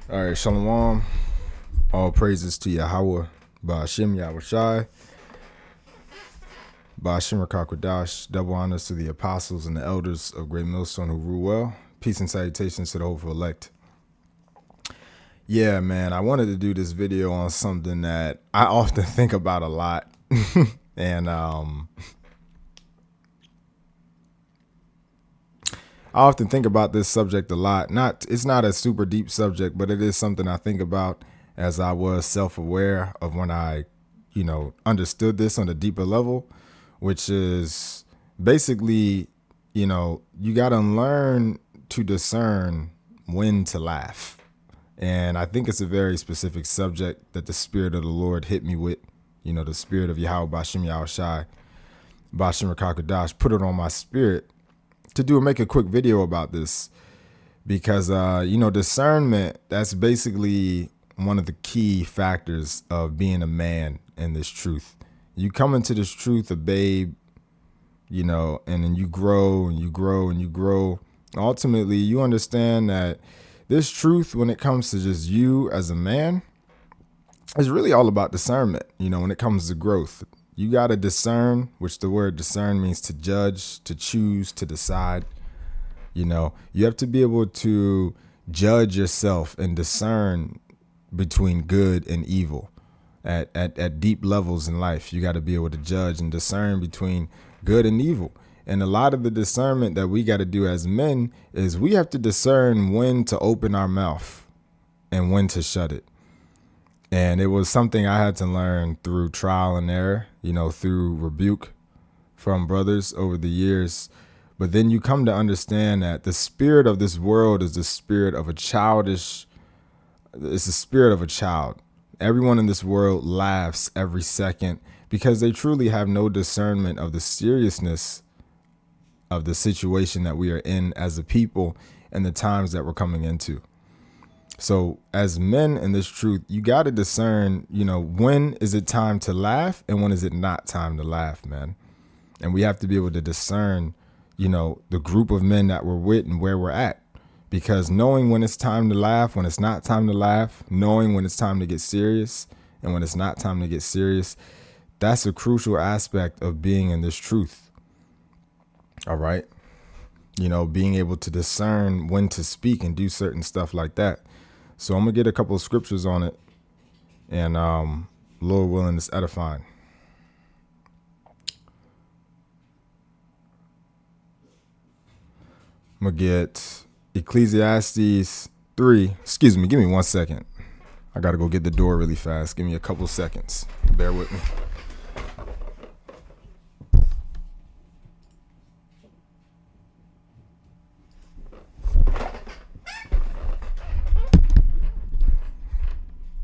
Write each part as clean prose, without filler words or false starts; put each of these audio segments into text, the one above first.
All right, Shalom. All praises to Yahweh, Ba'ashem Yahushai, Ba'ashem Rakakwadash. Double honors to the apostles and the elders of Great Millstone who rule well. Peace and salutations to the hopeful elect. Yeah, man, I wanted to do this video on something that I often think about a lot. and I often think about this subject a lot. It's not a super deep subject, but it is something I think about as I was self-aware of when I, understood this on a deeper level, which is basically, you got to learn to discern when to laugh. And I think it's a very specific subject that the Spirit of the Lord hit me with, the Spirit of Yahweh, Ba'ashem Yahushai, Ba'ashem Rakakwadash, put it on my spirit to make a quick video about this because, discernment, that's basically one of the key factors of being a man in this truth. You come into this truth a babe, and then you grow and you grow and you grow. Ultimately, you understand that this truth, when it comes to just you as a man, is really all about discernment. When it comes to growth, you got to discern, which the word discern means to judge, to choose, to decide. You have to be able to judge yourself and discern between good and evil at deep levels in life. You got to be able to judge and discern between good and evil. And a lot of the discernment that we got to do as men is we have to discern when to open our mouth and when to shut it. And it was something I had to learn through trial and error, through rebuke from brothers over the years. But then you come to understand that the spirit of this world is the spirit of it's the spirit of a child. Everyone in this world laughs every second because they truly have no discernment of the seriousness of the situation that we are in as a people and the times that we're coming into. So as men in this truth, you got to discern, when is it time to laugh and when is it not time to laugh, man? And we have to be able to discern, the group of men that we're with and where we're at. Because knowing when it's time to laugh, when it's not time to laugh, knowing when it's time to get serious and when it's not time to get serious, that's a crucial aspect of being in this truth. All right. Being able to discern when to speak and do certain stuff like that. So I'm going to get a couple of scriptures on it and Lord willing, it's edifying. I'm going to get Ecclesiastes 3. Excuse me. Give me 1 second. I got to go get the door really fast. Give me a couple seconds. Bear with me.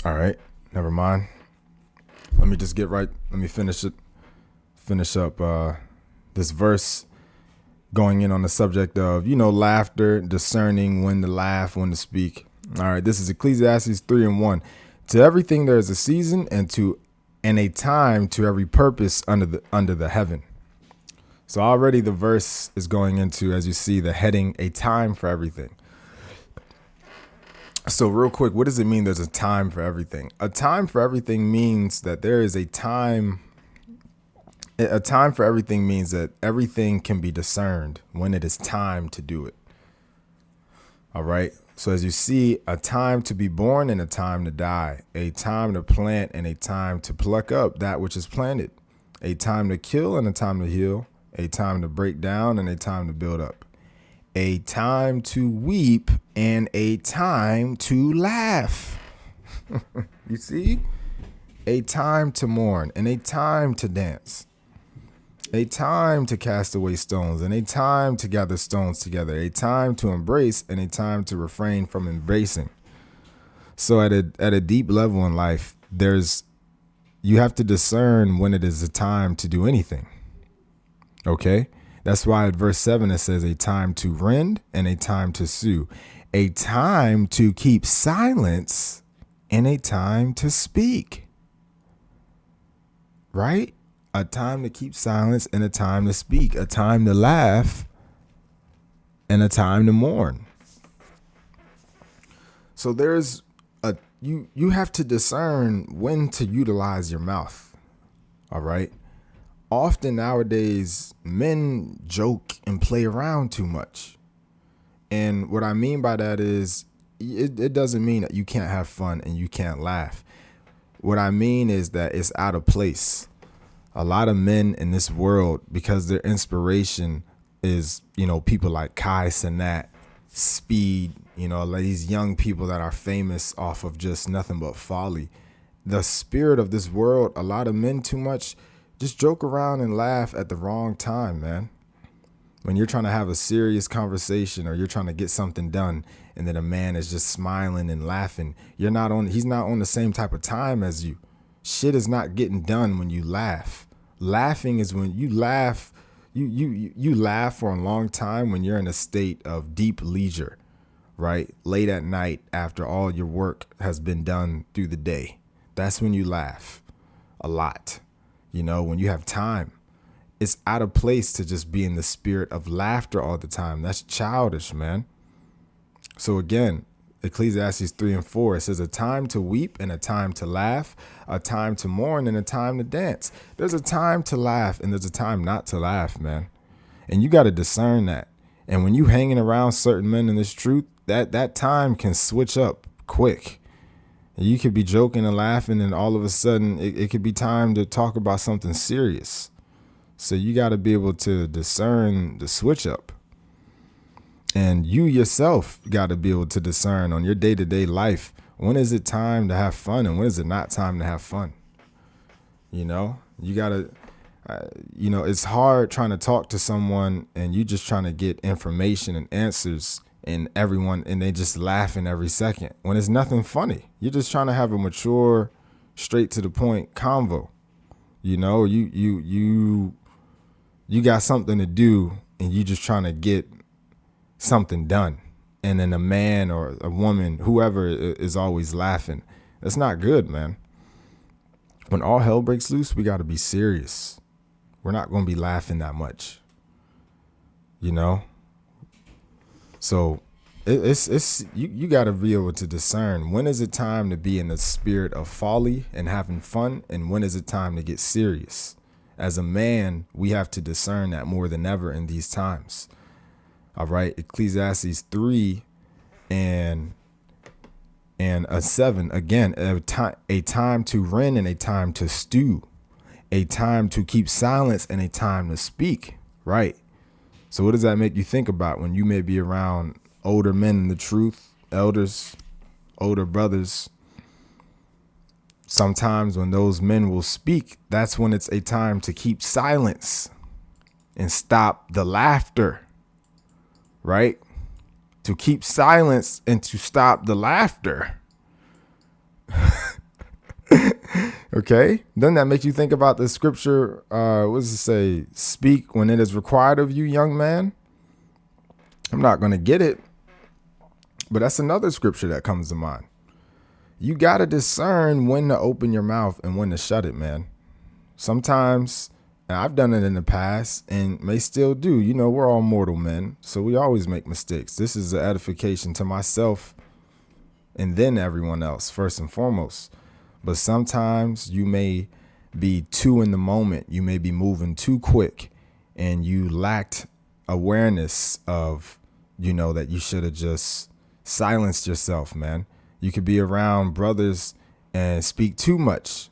All right, never mind. Let me just let me finish up this verse going in on the subject of, laughter, discerning when to laugh, when to speak. All right, this is Ecclesiastes 3:1. To everything there is a season and a time to every purpose under the heaven. So already the verse is going into, as you see, the heading, a time for everything. So real quick, what does it mean there's a time for everything? A time for everything means that there is a time. A time for everything means that everything can be discerned when it is time to do it. All right. So as you see, a time to be born and a time to die, a time to plant and a time to pluck up that which is planted, a time to kill and a time to heal, a time to break down and a time to build up. A time to weep and a time to laugh. You see? A time to mourn and a time to dance. A time to cast away stones and a time to gather stones together. A time to embrace and a time to refrain from embracing. So at a deep level in life, you have to discern when it is a time to do anything. Okay? That's why at verse 7, it says a time to rend and a time to sue, a time to keep silence and a time to speak. Right? A time to keep silence and a time to speak, a time to laugh and a time to mourn. So there's You have to discern when to utilize your mouth. All right. Often nowadays, men joke and play around too much. And what I mean by that is it doesn't mean that you can't have fun and you can't laugh. What I mean is that it's out of place. A lot of men in this world, because their inspiration is, people like Kai Cenat, Speed, like these young people that are famous off of just nothing but folly. The spirit of this world, a lot of men too much just joke around and laugh at the wrong time, man. When you're trying to have a serious conversation or you're trying to get something done and then a man is just smiling and laughing, he's not on the same type of time as you. Shit is not getting done when you laugh. Laughing is when you laugh. You laugh for a long time when you're in a state of deep leisure, right? Late at night after all your work has been done through the day. That's when you laugh a lot. When you have time. It's out of place to just be in the spirit of laughter all the time. That's childish, man. So again, Ecclesiastes 3:4, it says a time to weep and a time to laugh, a time to mourn and a time to dance. There's a time to laugh and there's a time not to laugh, man. And you got to discern that. And when you hanging around certain men in this truth, that time can switch up quick. And you could be joking and laughing and all of a sudden it could be time to talk about something serious. So you got to be able to discern the switch up. And you yourself got to be able to discern on your day-to-day life. When is it time to have fun and when is it not time to have fun? You got to, it's hard trying to talk to someone and you just trying to get information and answers and they just laughing every second when it's nothing funny. You're just trying to have a mature, straight to the point convo. You got something to do and you just trying to get something done. And then a man or a woman, whoever is always laughing. That's not good, man. When all hell breaks loose, we got to be serious. We're not going to be laughing that much. So it's you got to be able to discern when is it time to be in the spirit of folly and having fun and when is it time to get serious. As a man, we have to discern that more than ever in these times. All right. Ecclesiastes 3 and 7. Again, a time to rend and a time to stew, a time to keep silence and a time to speak. Right. So what does that make you think about when you may be around older men in the truth, elders, older brothers? Sometimes when those men will speak, that's when it's a time to keep silence and stop the laughter, right? To keep silence and to stop the laughter. Okay. Doesn't that make you think about the scripture? What does it say? Speak when it is required of you, young man. I'm not going to get it, but that's another scripture that comes to mind. You got to discern when to open your mouth and when to shut it, man. Sometimes, and I've done it in the past and may still do. We're all mortal men, so we always make mistakes. This is an edification to myself and then everyone else, first and foremost. But sometimes you may be too in the moment. You may be moving too quick and you lacked awareness of, that you should have just silenced yourself, man. You could be around brothers and speak too much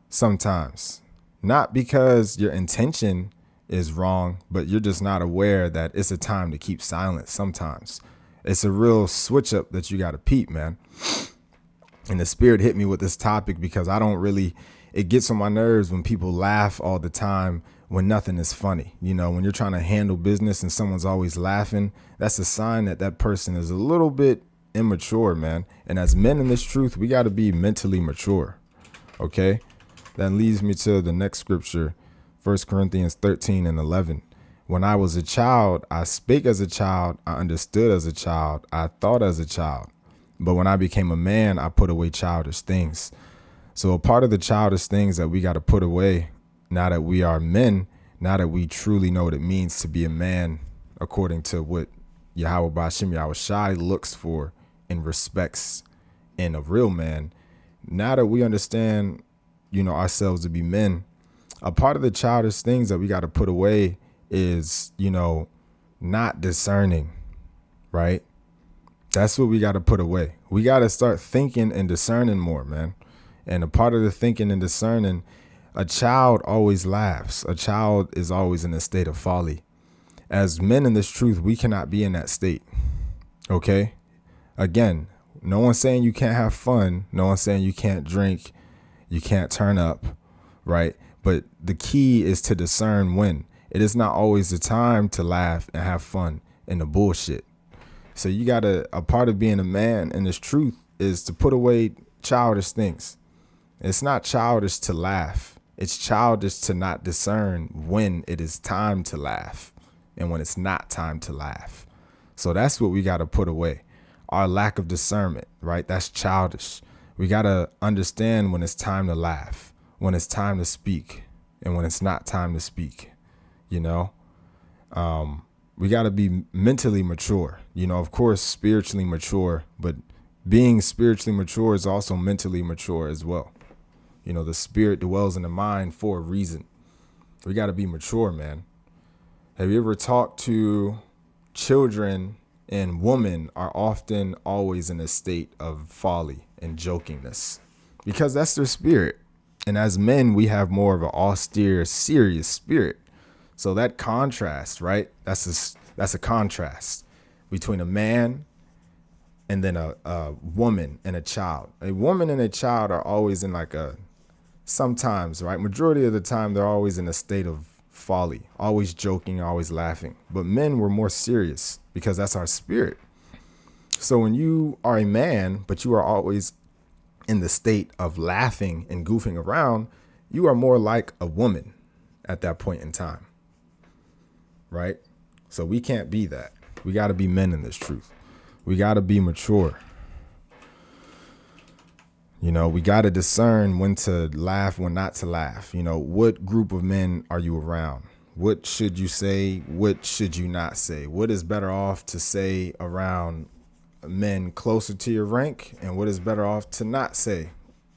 sometimes, not because your intention is wrong, but you're just not aware that it's a time to keep silent. Sometimes it's a real switch up that you got to peep, man. And the spirit hit me with this topic because it gets on my nerves when people laugh all the time when nothing is funny. When you're trying to handle business and someone's always laughing, that's a sign that that person is a little bit immature, man. And as men in this truth, we got to be mentally mature. Okay. That leads me to the next scripture, 1 Corinthians 13 and 11. When I was a child, I spake as a child. I understood as a child. I thought as a child. But when I became a man, I put away childish things. So a part of the childish things that we got to put away now that we are men, now that we truly know what it means to be a man, according to what Yahweh Ba'Shem Yahweh Shai looks for and respects and a real man. Now that we understand, ourselves to be men, a part of the childish things that we got to put away is, not discerning, right? That's what we got to put away. We got to start thinking and discerning more, man. And a part of the thinking and discerning, a child always laughs. A child is always in a state of folly. As men in this truth, we cannot be in that state. Okay? Again, no one's saying you can't have fun. No one's saying you can't drink. You can't turn up, right? But the key is to discern when. It is not always the time to laugh and have fun in the bullshit. So you got to, a part of being a man in this truth is to put away childish things. It's not childish to laugh. It's childish to not discern when it is time to laugh and when it's not time to laugh. So that's what we got to put away. Our lack of discernment, right? That's childish. We got to understand when it's time to laugh, when it's time to speak, and when it's not time to speak, we got to be mentally mature, of course, spiritually mature, but being spiritually mature is also mentally mature as well. The spirit dwells in the mind for a reason. We got to be mature, man. Have you ever talked to children? And women are often always in a state of folly and jokingness because that's their spirit. And as men, we have more of an austere, serious spirit. So that contrast, right? That's a contrast between a man and then a woman and a child. A woman and a child are always in sometimes, right? Majority of the time, they're always in a state of folly, always joking, always laughing. But men were more serious because that's our spirit. So when you are a man, but you are always in the state of laughing and goofing around, you are more like a woman at that point in time, right? So we can't be that. We got to be men in this truth. We got to be mature. We got to discern when to laugh, when not to laugh. What group of men are you around? What should you say? What should you not say? What is better off to say around men closer to your rank? And what is better off to not say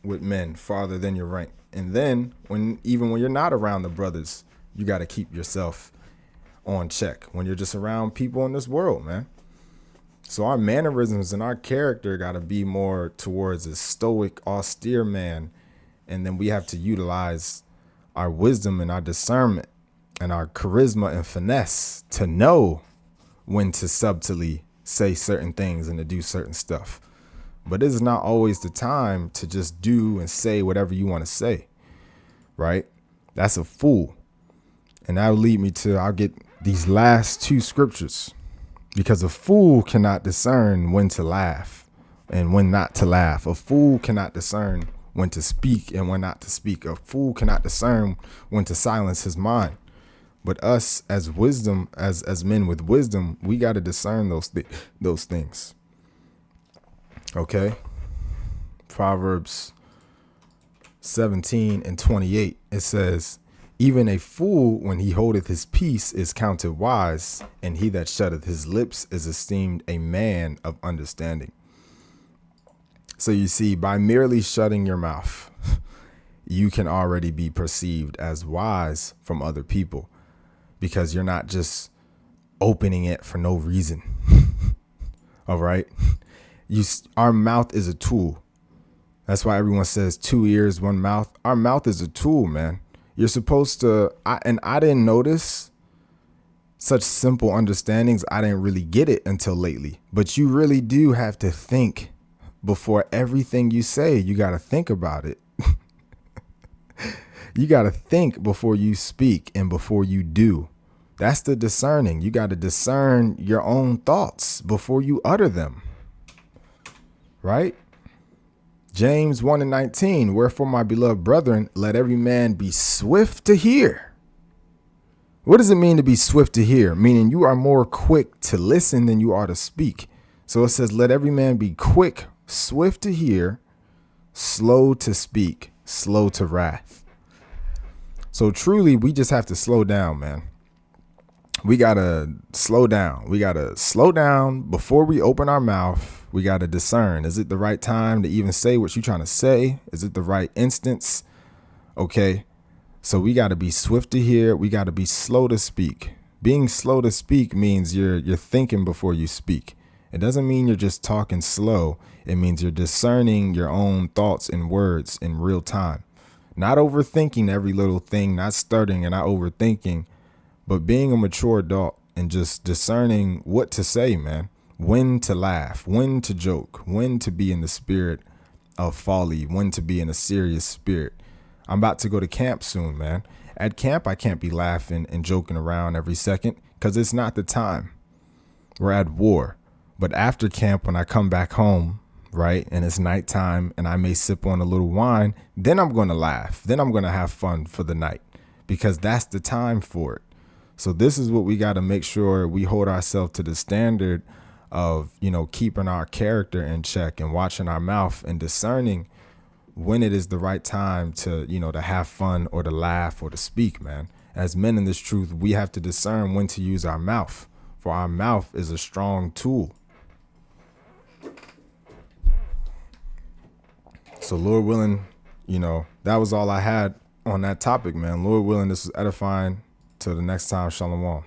with men farther than your rank? And then even when you're not around the brothers, you got to keep yourself on check when you're just around people in this world, man. So our mannerisms and our character got to be more towards a stoic, austere man. And then we have to utilize our wisdom and our discernment and our charisma and finesse to know when to subtly say certain things and to do certain stuff. But this is not always the time to just do and say whatever you want to say, right? That's a fool. And that'll lead me to, I'll get these last two scriptures. Because a fool cannot discern when to laugh and when not to laugh. A fool cannot discern when to speak and when not to speak. A fool cannot discern when to silence his mind. But us as wisdom, as men with wisdom, we got to discern those things. Okay? Proverbs 17:28, it says, even a fool, when he holdeth his peace, is counted wise, and he that shutteth his lips is esteemed a man of understanding. So you see, by merely shutting your mouth, you can already be perceived as wise from other people because you're not just opening it for no reason. All right. Our mouth is a tool. That's why everyone says 2 ears, 1 mouth. Our mouth is a tool, man. You're supposed to, I didn't notice such simple understandings. I didn't really get it until lately. But you really do have to think before everything you say. You got to think about it. You got to think before you speak and before you do. That's the discerning. You got to discern your own thoughts before you utter them. Right? James 1:19, wherefore, my beloved brethren, let every man be swift to hear. What does it mean to be swift to hear? Meaning you are more quick to listen than you are to speak. So it says, let every man be quick, swift to hear, slow to speak, slow to wrath. So truly, we just have to slow down, man. we gotta slow down. We gotta slow down before we open our mouth. We gotta discern. Is it the right time to even say what you're trying to say? Is it the right instance? Okay. So we gotta be swift to hear. We gotta be slow to speak. Being slow to speak means you're thinking before you speak. It doesn't mean you're just talking slow. It means you're discerning your own thoughts and words in real time. Not overthinking every little thing, not stuttering and not overthinking, but being a mature adult and just discerning what to say, man. When to laugh, when to joke, when to be in the spirit of folly, when to be in a serious spirit. I'm about to go to camp soon, man. At camp, I can't be laughing and joking around every second because it's not the time. We're at war. But after camp, when I come back home, right, and it's nighttime and I may sip on a little wine, then I'm going to laugh. Then I'm going to have fun for the night because that's the time for it. So this is what we got to make sure we hold ourselves to the standard of, keeping our character in check and watching our mouth and discerning when it is the right time to, to have fun or to laugh or to speak, man. As men in this truth, we have to discern when to use our mouth, for our mouth is a strong tool. So Lord willing, that was all I had on that topic, man. Lord willing, this was edifying. Till the next time, shalom.